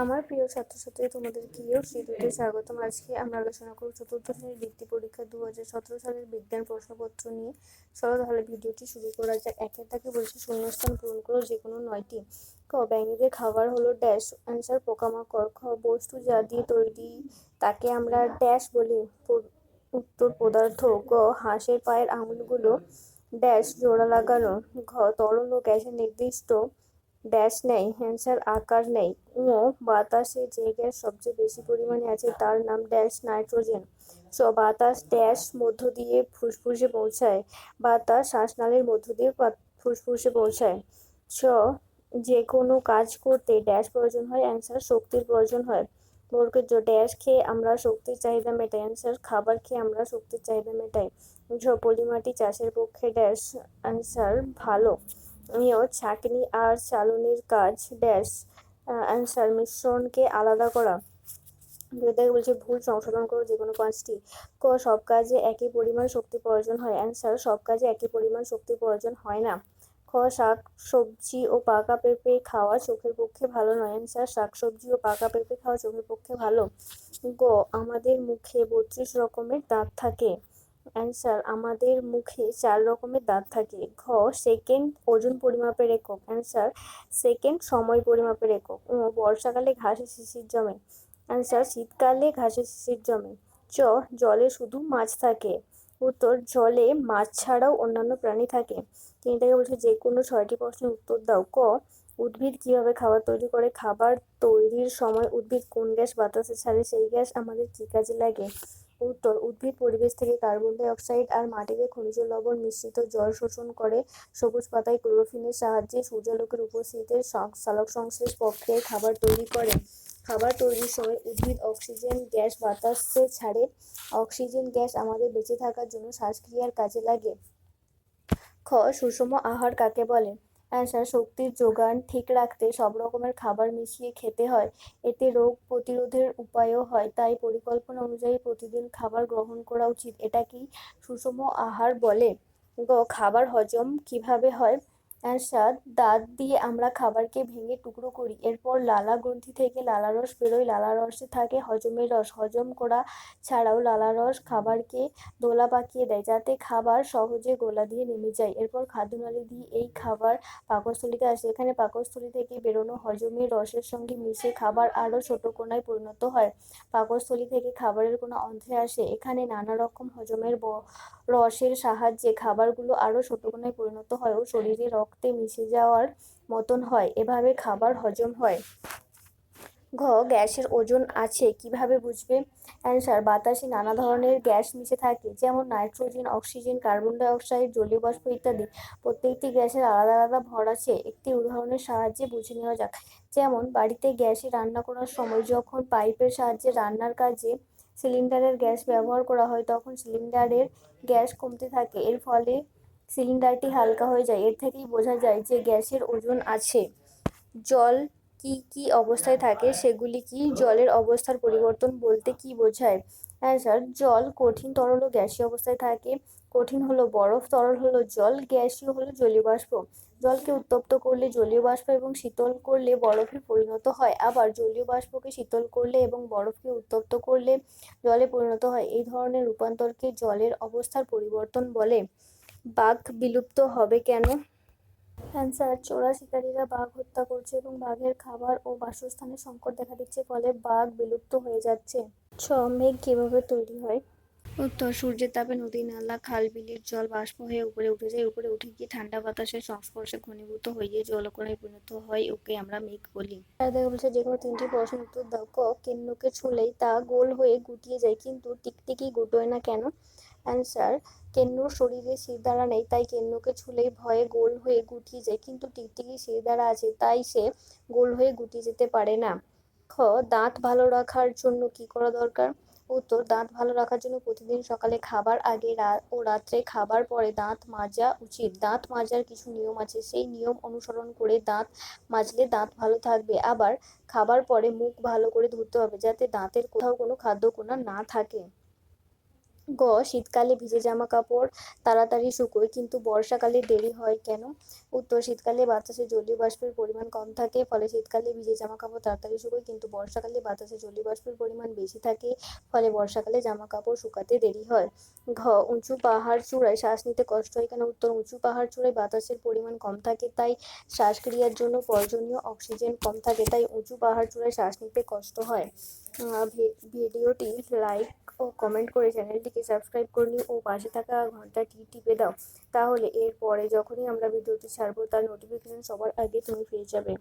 আমার প্রিয় ছাত্রছাত্রী, তোমাদের প্রিয় সিডিতে স্বাগতম। আজকে আমরা আলোচনা করব চতুর্থ শ্রেণীর বৃত্তি পরীক্ষা 2017 সালের বিজ্ঞান প্রশ্নপত্র নিয়ে। চলো তাহলে ভিডিওটি শুরু করা যাক। একের দাগে বলছে শূন্যস্থান পূরণ করো যে কোনো 9টি। ক, ব্যাঙেদের খাবার হলো ড্যাশ। অ্যান্সার পোকামাকড়। খ, বস্তু যা দিয়ে তৈরি তাকে আমরা ড্যাশ বলি। উত্তর পদার্থ। গ, হাঁসের পায়ের আঙুলগুলো ড্যাশ জোড়া লাগানো। ঘ, তরল ও গ্যাসের নির্দিষ্ট ড্যাশ নেই। অ্যান্সার আকার নেই। ও, বাতাসে যে গ্যাস সবচেয়ে বেশি পরিমাণে আছে তার নাম ড্যাশ নাইট্রোজেন। চ, বাতাস ড্যাশ মধ্য দিয়ে ফুসফুসে পৌঁছায়। বাতাস শ্বাসনালীর মধ্য দিয়ে ফুসফুসে পৌঁছায়। ছ, যে কোনো কাজ করতে ড্যাশ প্রয়োজন হয়। অ্যান্সার শক্তির প্রয়োজন হয়। বর্গের জ, ড্যাশ খেয়ে আমরা শক্তির চাহিদা মেটাই। অ্যান্সার খাবার খেয়ে আমরা শক্তির চাহিদা মেটাই। ঝ, পলিমাটি চাষের পক্ষে ড্যাশ। অ্যান্সার ভালো। ছাঁকনি আর চালনির কাজ ড্যাশ। অ্যান্সার মিশ্রণকে আলাদা করা। দুই বলছে ভুল সংশোধন করো যে কোনো 5টি। ক, সব কাজে একই পরিমাণ শক্তি প্রয়োজন হয়। অ্যান্সার সব কাজে একই পরিমাণ শক্তি প্রয়োজন হয় না। খ, শাক সবজি ও পাকা পেঁপে খাওয়া চোখের পক্ষে ভালো নয়। অ্যান্সার শাক সবজি ও পাকা পেঁপে খাওয়া চোখের পক্ষে ভালো। গ, আমাদের মুখে 32 রকমের দাঁত থাকে। অ্যান্সার আমাদের মুখে 4 রকমের দাঁত থাকে। ঘ, সেকেন্ড ওজন পরিমাপের একক। অ্যান্সার সেকেন্ড সময় পরিমাপের একক। বর্ষাকালে ঘাসে শিশির জমে। অ্যান্সার শীতকালে ঘাসে শিশির জমে। চ, জলে শুধু মাছ থাকে। উত্তর জলে মাছ ছাড়াও অন্যান্য প্রাণী থাকে। তিনটাকে বলছে যে কোনো 6টি প্রশ্নের উত্তর দাও। ক, উদ্ভিদ কিভাবে খাবার তৈরি করে? খাবার তৈরির সময় উদ্ভিদ কোন গ্যাস বাতাসে ছাড়ে, সেই গ্যাস আমাদের কি কাজে লাগে? উত্তর উদ্ভিদ পরিবেশ থেকে কার্বন ডাই অক্সাইড আর মাটিতে খনিজ লবণ মিশ্রিত জল শোষণ করে। সবুজ পাতায় ক্লোরোফিলের সাহায্যে সূর্যালোকের উপস্থিতিতে সালোকসংশ্লেষ প্রক্রিয়ায় খাবার তৈরি করে। খাবার তৈরির সময় উদ্ভিদ অক্সিজেন গ্যাস বাতাসে ছাড়ে। অক্সিজেন গ্যাস আমাদের বেঁচে থাকার জন্য শ্বাসক্রিয়ার কাজে লাগে। খ, সুষম আহার কাকে বলে? অ্যান্সার শক্তির যোগান ঠিক রাখতে সব রকমের খাবার মিশিয়ে খেতে হয়। এতে রোগ প্রতিরোধের উপায়ও হয়। তাই পরিকল্পনা অনুযায়ী প্রতিদিন খাবার গ্রহণ করা উচিত। এটাকেই সুষম আহার বলে। গ, খাবার হজম কিভাবে হয়? অ্যান্সার দাঁত দিয়ে আমরা খাবারকে ভেঙে টুকরো করি। এরপর লালা গ্রন্থি থেকে লালারস বেরোয়। লালারসে থাকে হজমের রস। হজম করা ছাড়াও লালারস খাবারকে দোলা পাকিয়ে দেয় যাতে খাবার সহজে গোলা দিয়ে নেমে যায়। এরপর খাদ্যনালী দিয়ে এই খাবার পাকস্থলীতে আসে। এখানে পাকস্থলী থেকে বেরোনো হজমের রসের সঙ্গে মিশে খাবার আরও ছোট কণায় পরিণত হয়। পাকস্থলী থেকে খাবারের কোনা অন্ত্রে আসে। এখানে নানা রকম হজমের রসের সাহায্যে খাবারগুলো আরও ছোট কণায় পরিণত হয় ও শরীরে রক্তে মিশে যাওয়ার মতন হয়। এভাবে খাবার হজম হয়। ঘ, গ্যাসের ওজন আছে কিভাবে বুঝবে? অ্যান্সার বাতাসে নানা ধরনের গ্যাস মিশে থাকে, যেমন nitrogen, oxygen, carbon die oxide, জলীয় বাষ্প ইত্যাদি। প্রত্যেকটি গ্যাসের আলাদা আলাদা ভর আছে। একটি উদাহরণের সাহায্যে বুঝে নেওয়া যাক। যেমন বাড়িতে গ্যাসে রান্না করার সময় যখন পাইপের সাহায্যে রান্নার কাজে সিলিন্ডারের গ্যাস ব্যবহার করা হয় তখন সিলিন্ডারের গ্যাস কমতে থাকে। এর ফলে সিলিন্ডারটি হালকা হয়ে যায়। এর থেকেই বোঝা যায় যে গ্যাসের ওজন আছে। জল কি কি অবস্থায় থাকে সেগুলি কি? জলের অবস্থার পরিবর্তন বলতে কি বোঝায়? অ্যান্সার জল কঠিন, তরল ও গ্যাসীয় অবস্থায় থাকে। কঠিন হলো বরফ, তরল হলো জল, গ্যাসীয় হলো জলীয় বাষ্প। জলকে উত্তপ্ত করলে জলীয় বাষ্প এবং শীতল করলে বরফে পরিণত হয়। আবার জলীয় বাষ্পকে শীতল করলে এবং বরফকে উত্তপ্ত করলে জলে পরিণত হয়। এই ধরনের রূপান্তরকে জলের অবস্থার পরিবর্তন বলে। বাঘ বিলুপ্ত হবে কেন? অ্যান্সার চোরা শিকারীরা বাঘ হত্যা করছে এবং বাঘের খাবার ও বাসস্থানের সংকট দেখা দিচ্ছে, ফলে বাঘ বিলুপ্ত হয়ে যাচ্ছে। ছ, মেঘ কিভাবে তৈরি হয়? উত্তর সূর্যের তাপে নদী, নালা, খাল, বিলের জল বাষ্প হয়ে উপরে উঠে যায়। উপরে উঠে গিয়ে ঠান্ডা বাতাসের সংস্পর্শে ঘনীভূত হয়ে জলকণায় পরিণত হয়। ওকে আমরা মেঘ বলি। দেখা বলছে যে কোনো 3টি প্রশ্নের উত্তর দাও। ক, কেন্নকে ছুঁলেই তা গোল হয়ে গুটিয়ে যায় কিন্তু টিকটিকি গুটোয় না কেন? অ্যান্সার কেন্নুর শরীরে শিরদাঁড়া নেই তাই কেন্নুকে ছুঁলেই ভয়ে গোল হয়ে গুটিয়ে যায়, কিন্তু টিকটিকির শিরদাঁড়া আছে তাই সে গোল হয়ে গুটিয়ে যেতে পারে না। খ, দাঁত ভালো রাখার জন্য কি করা দরকার? উত্তর দাঁত ভালো রাখার জন্য প্রতিদিন সকালে খাবার আগে ও রাত্রে খাবার পরে দাঁত মাজা উচিত। দাঁত মাজার কিছু নিয়ম আছে, সেই নিয়ম অনুসরণ করে দাঁত মাজলে দাঁত ভালো থাকবে। আবার খাবার পরে মুখ ভালো করে ধুতে হবে যাতে দাঁতের কোথাও কোনো খাদ্যকণা না থাকে। গ, শীতকালে ভিজে জামা কাপড় তাড়াতাড়ি শুকোয় কিন্তু বর্ষাকালে দেরি হয় কেন? উত্তর, শীতকালে বাতাসে জলীয় বাষ্পের পরিমাণ কম থাকে, ফলে শীতকালে ভিজে জামা কাপড় তাড়াতাড়ি শুকোয় কিন্তু বর্ষাকালে বাতাসে জলীয় বাষ্পের পরিমাণ বেশি থাকে, ফলে বর্ষাকালে জামা কাপড় শুকাতে দেরি হয়। ঘ, উঁচু পাহাড় চূড়ায় শ্বাস নিতে কষ্ট হয় কেন? উত্তর, উঁচু পাহাড় চূড়ায় বাতাসের পরিমাণ কম থাকে, তাই শ্বাসক্রিয়ার জন্য প্রয়োজনীয় অক্সিজেন কম থাকে, তাই উঁচু পাহাড় চূড়ায় শ্বাস নিতে কষ্ট হয়। ভিডিওটি লাইক ও কমেন্ট করে চ্যানেলটিকে সাবস্ক্রাইব করে নিও ও পাশে থাকা ঘন্টাটি টিপে দাও, তাহলে এর পরে যখনই আমরা ভিডিওটি ছাড়বো তার নোটিফিকেশন সবার আগে তুমি পেয়ে যাবে।